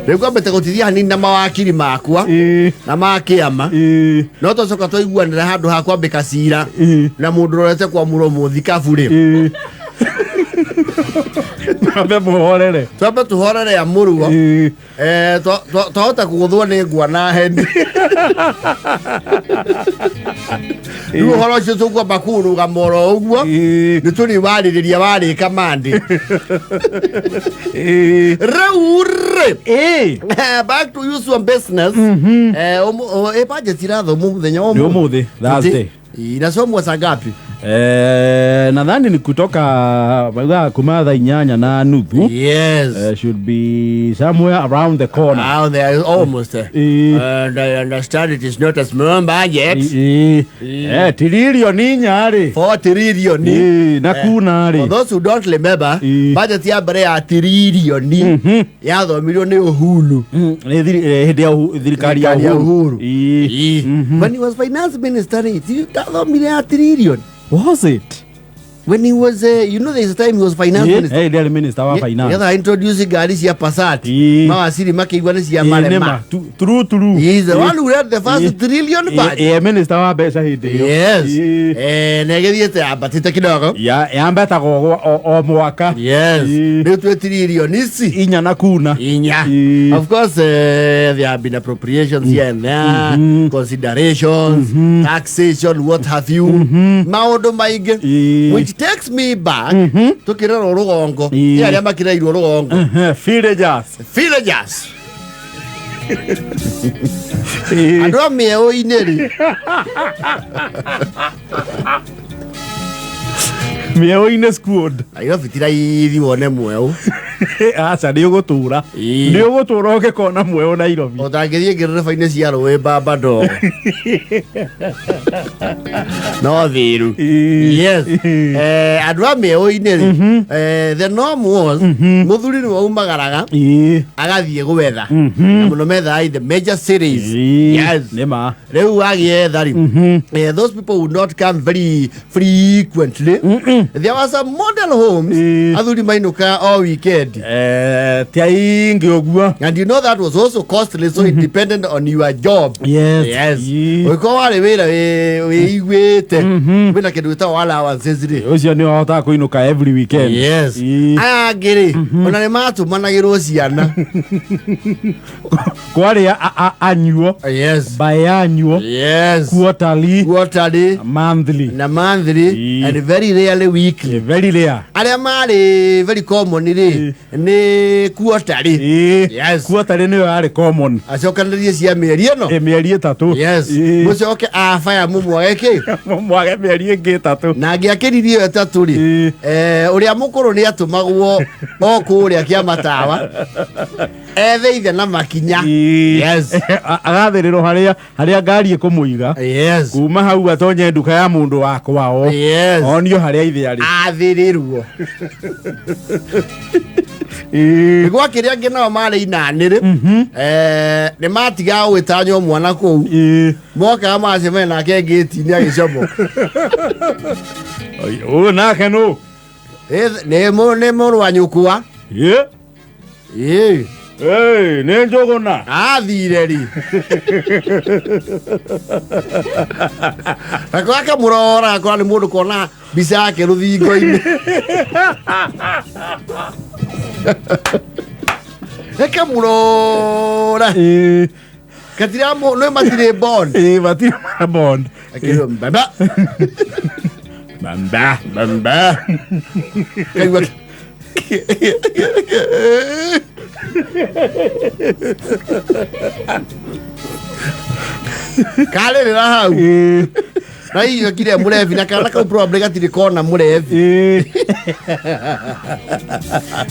Rĩu mbete gũtithia hanini na mawakiri makwa na makĩama no tũcoka twaiguanĩra handũ ha kwambĩka cira na mũndũ ũrorete kwa mũromo thikabu rĩ twambe tũhorere ya mũrua twahota kũgũthwo nĩ ngwa na heni rĩu ũhoro ũcio tũkwamba kũrũgama oro ũguo nĩ tũrĩwarĩrĩria warĩka mandĩ rĩu rĩ back to you some business budget irathomwo mũthenya ũmũthĩ Thursday inasomwa saa ngapi? Nadhani ni kutoka kuma saa 8:30. Yes. Should be somewhere around the corner. Around there, almost there. And I understand it is not a small budget. Trillion nyari. 4 trillion. Na kunari. For those who don't remember, budget ya bare ya trillion. Ya thomirio ni Uhuru. Hĩndĩ ya thirikari ya Uhuru. When he was finance minister, he thomirio ya trillion. Was it? When he was, you know, there's a time he was finance minister. Hey, the minister of finance. Yeah, introducing gari cia Passat. Mawasiri makiigwana cia marema. True. He's the one who had the first trillion budget. Yeah, minister wa mbeca hindi yo. Yes. Negethiete abatite kidogo. Yambeta o mwaka. Yes. Ni 2 trillion isi. Inya na kuna. Inya. Of course, there have been appropriations here and there, considerations, taxation, what have you. Maondo maige. Which takes me back to Kiraro Rogongo. Yeah, I'm making a Rogongo. Villagers. I don't me a winner. Me o ine squad. Ayo fitira hivi wone mweo. Acha ndio gutura. Ndio gutura ukikona mweo Nairobi. Otangithie ngirire finance ya roe baba do. No thiru. Yes. Adwa me o ine. The norm was muthuri ni waumagaraga. Agathie gwetha. Na muno metha in the major cities. Yes. Nema. Reu agietha ri. Those people would not come very frequently. There was a model homes athuri mainuka all weekend. Tiaingi ogua. And you know that was also costly, so it depended on your job. Yes. Uko wale wira we igwete. Wina kindu ta wala awances ri. Ucio ni wahota kuinuka every weekend. Yes. Agiri. Ona ni matu managirwo ciana. Kwari annual. Yes. Biannual. Yes. Quarterly. Monthly. And very rarely weekly. Very rare. Aria mari very common ni quarterly. Yes. Quarterly ni yari common. Acokanirie cia mieri ino. Mieri 3. Yes. Mucoke afaya mumwage ki. Mumwage mieri ingi 3. Na ngiakiririe 3 ri. Uria mukuru ni atumagwo o kuria kia matawa. Ethe na makinya. Yes. Agathirirwo haria ngari ikumuiga. Yes. Kuma hau atonye nduka ya mundu wakwa o. Yes. Onio haria ithe ari. Athirirwo. Gwa kiria ngena mari inanire. Ni matiga gwitanyo mwana kuu. Moka maceme nake ngiti ni agicomo. O nake no. Ne mo wa nyukua. Hey, ne njogona. Athire ri. Akwaka murora kwa ni mundu kona bisa yake ruthingo-ini. Eka murora. Katira mo no matire bond. Matire bond. Akiro baba. Bamba. Kaiwa. Kale ni rahau. Na hiyo kile murevi na kana ka problem gatiri kona murevi.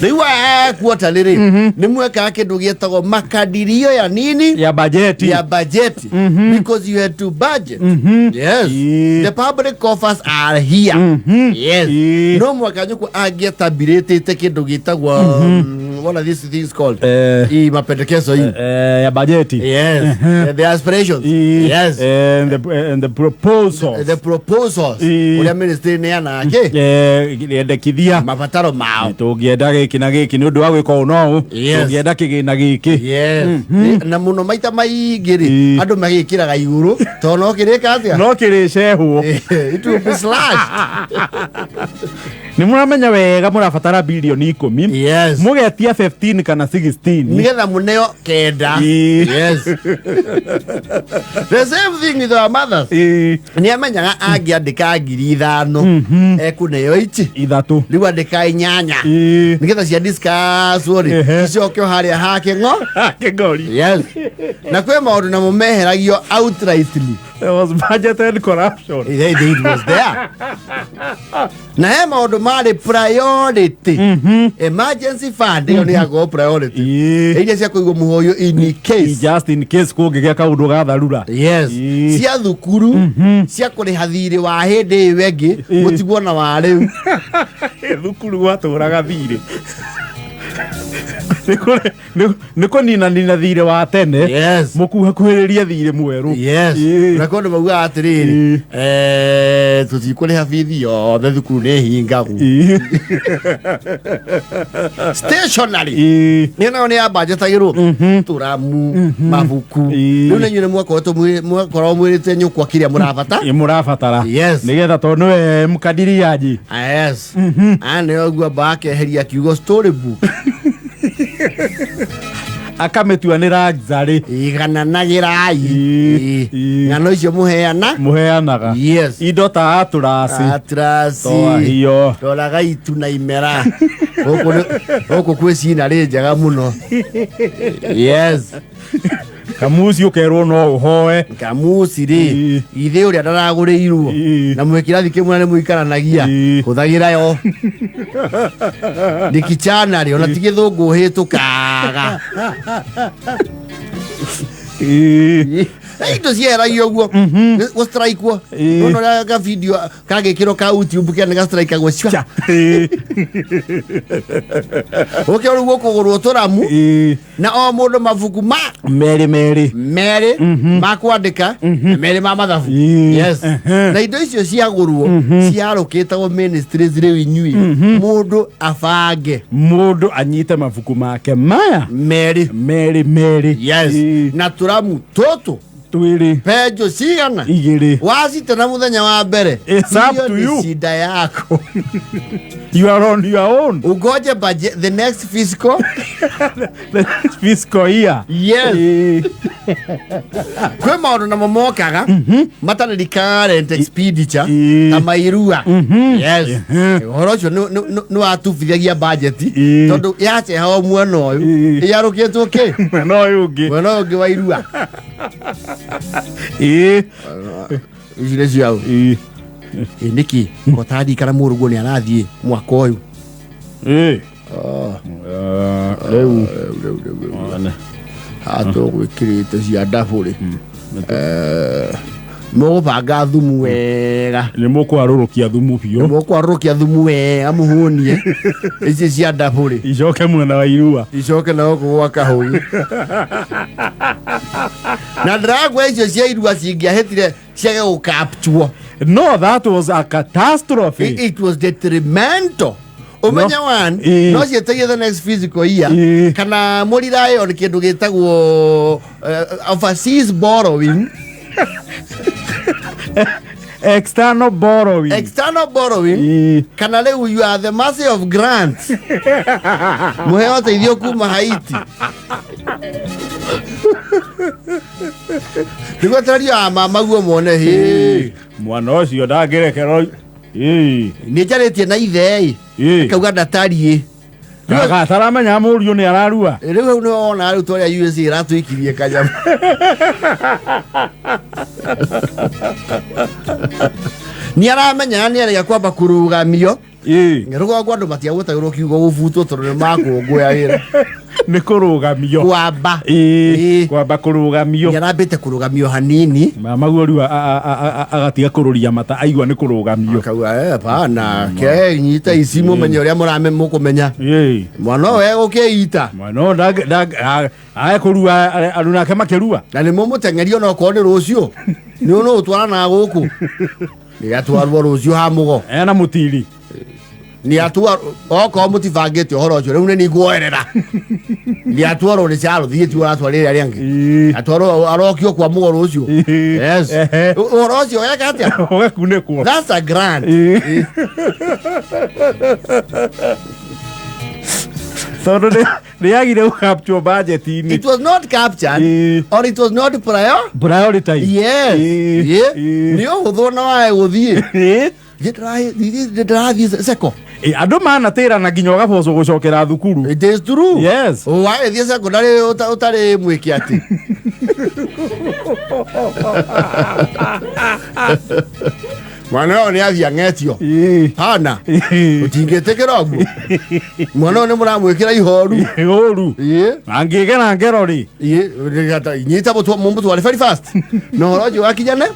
Niwa quarterly ni mweka kindu gietagwo makadirio ya nini? Ya budget. Because you had to budget. Yes. The public coffers are here. Yes. No mweka nyuko agietabiritite kindu gitagwo what are these things called? Mapendekezo hii. Ya bajeti. Yes. The aspirations. Yes. And the proposals. The proposals. Ule ministry ni ana ake. Ndekithia. Mabataro mao. Tugienda giki na giki ni undu wa gwika uno. Tugienda kigina giki. Yes. Na muno maita maigiri. Andu magikiraga iguru. Tono kirika atia. No kirishehu. It will be slash. Ni muramenya wega murabatara bilioni 10. Yes. Mugetia 15 kana 16. Nigetha muneo kenda. Yes. The same thing with our mothers. Ni amenyaga angiandika 5,000 ekuneo ichi ithatu riu andika 8 nigetha cia discuss wori icokio haria hake ngori. Yes. Na kwe maundu na mumeheragio outrightly. There was budget and corruption. It was there. Na he maundu mari priority. Emergency fund yo ni yago priority. Ije cia kuigwo muhoyo in case. Just in case kungigea kaundu ga tharura. Yes. Cia thukuru cia kuriha thiri wa hindi wengi mutigwo na wa riu. Thukuru waturaga thiri. Niko nina thire wa tene. Yes. Mukuha kuhiriria thire mweru. Yes. Na kondo maguga atiriri tutikuriha bithi yo thukuru ni hingagu. Stationary. Ni na ya budget agiru turamu mabuku. Riu na nyune mwako wetu mwako mwirite nyukwa kiria murabatara. Yes. Nigetha tondu we mukadiriaji. Yes. Ane ogwa bake heria kiugo storybook. Akametua ni ragzari igananagirai ngano icio muheanaga. Yes. Indo ta aturasi toa hiyo toraga itu na imera oko kwecina ri njega muno. Yes. Kamusi ukerwo no uhoe kamusi ri ithe uria ndaraguriirwo na mwekirathi kimwe ni muikaranagia huthagira yo ndikichana ri ona tigithungu hitukaga Ito ciheragio guo go strike wo no ga video kagikiro ka YouTube kia nega strike go cia oke ru guo kugurwo turamu na o mundu mabuku meri makwandika meri ma mathabu. Yes. Na indo icio ciagurwo ciarukitagwo ministries riu inyui mundu afange mundu anyite mabuku make maya meri. Yes. Na turamu toto twiri pejo cigana igiri wacite na muthenya wa mbere. It's up to you. Shida yako. You are on your own. Ugoje budget the next fiscal year. Yes. Kwe maundu na momokaga mataniri current expenditure na mairua. Yes. Horo cio no atufithagia budget tondu yache hao mwana uyu yarukitwo ke mwana uyu ungi wa irua. Ijire ciao niki kotadi kana murugo ni arathie mwaka uyu hato gwikirite cia ndaburi mugubanga thumu wega ni mukwarurukia thumu biyo mukwarurukia thumu wega muhunie ici cia ndaburi icoke mwena wa irua icoke na gwa kahuyu na dragwa icio cia irua cingiahitire ciage gukaptuo. No, that was a catastrophe. It was detrimental. Umenya one no cietagia the next physical year kana murirayo ni kindu gitagwo overseas borrowing. External borrowing. Kana leu you are the mercy of grants. Muheo teithio kuma Haiti. Niguo taria mama guo mone he mwana ucio ndagerekero ni njaritie na ithe akauga ndatari Gaga taramenya muriu ni ararua. Riu no ona riu toria USA iratuikirie kanyama. Ni aramenya ni ari kwamba kurugamio. Rugo gwa andu matiagutagirwo kiugo gubutwo tondu ni makungwa wira. nĩ kũrũgamio kwamba kwamba kũrũgamio yarambĩte kũrũgamio hanini maguo riu agatiga kũrũria mata aigua nĩ kũrũgamio akauga pana ke nyita ici mũmenye ũrĩa mũkũmenya mwana we gũkĩita mwana ae kũrua andũ nake makĩrua na nĩ mũmũteng'eri ona okorwo nĩ rũciũ nĩ ũnũ ũtwaranaga gũkũ nĩ atwarwo rũciũ ha mũgo ena mũtiri nĩ atua okorwo mũtibangĩte ũhoro ũcio rĩu nĩ nĩguoerera nĩ atwarwo nĩ carũthiĩ ti ũratwarĩra arĩa angĩ atwarwo arokio kwa mũgo rũciũ ũhoro ũcio weka atĩa ũgakunĩkwo that's a grant tondũ nĩ yagire gũcapture budget-inĩ. It was not captured or it was not prioritized. Yes. Nĩ ũhũthũ na wae gũthiĩ ndĩrathiĩ seko andũ manatĩrana nginya ũgabocwo gũcokera thukuru. It is true. Yes. Wagĩthiĩ secondary ũtarĩ mwĩke atĩ mwana ũyũ nĩ athiĩ ang'etio hana ũtingĩtĩkĩra ũguo mwana ũyũ nĩ mũramwĩkĩra ihoru ũru angĩgera ngero rĩ nyita mũmũtware very fast na ũhoro ũcio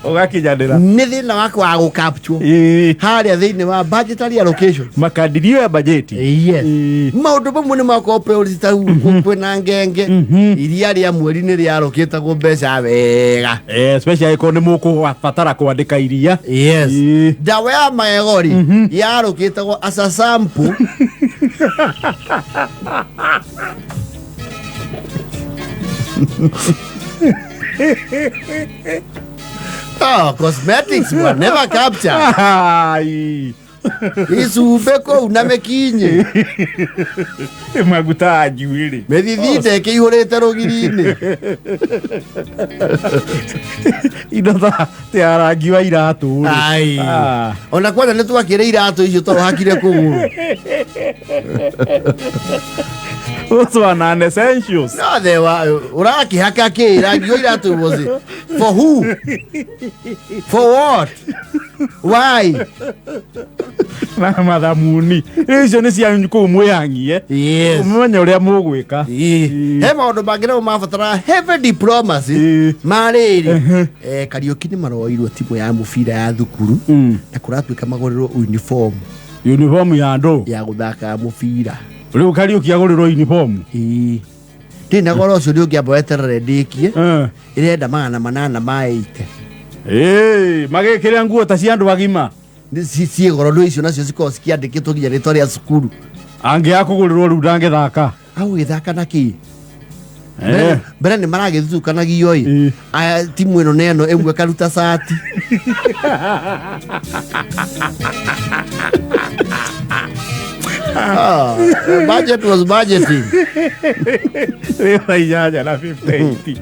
ũgakinyanĩra nĩ thĩna wake wa gũcapture harĩa thĩinĩ wa budgetary allocation makadirio ya bajeti. Maũndũ mamwe nĩ makorwo priority ta kwĩna ngenge iria rĩa mweri-inĩ rĩarokĩtagwo mbeca wega especially ko nĩ mũkũbatara kwandĩka iria. Dawa ya magego rĩ yarokĩtagwo as a sample cosmetics were never captured. Icumbe kũu na mĩkinyi maguta njuĩrĩ mĩthithinde ĩkĩihũrĩte rũgiri-inĩ indo ta rangi wa iratũ ona kwanja nĩ twakĩrĩ iratũ icio tondũ hakire kũgũrũ. Those were non-essentials. No, they were ũrakĩhaka kĩ rangi wa iratũ was it for who for what why na mathamuni icio nĩ cia kũu mwĩhang'ie mũmenye ũrĩa mũgwĩka. He maũndũ mangĩ namo mabatara heavy diplomacy marĩrĩ Kariũki nĩ maroirwo timu ya mũbira ya thukuru na kũratuĩka magũrĩrwo uniform ya andũ ya gũthaka mũbira. Rĩu Kariũki agũrĩrwo uniform ndĩ na goro ũcio nĩ ũngĩamba weterere ndĩkie ĩrenda 880 magĩkĩrĩa nguo ta cia andũ agima ciĩ goro ndũ icio nacio cikorwo cikĩandĩkĩtwo nginya rĩtwa rĩa cukuru. Angĩaga kũgũrĩrwo rĩu ndangĩthaka agũgĩthaka na kĩ mbere nĩ maragĩthutũkanagio aya timu ĩno na ĩno ĩmwe karuta cati budget was budgeting. Rĩo inyanya na 50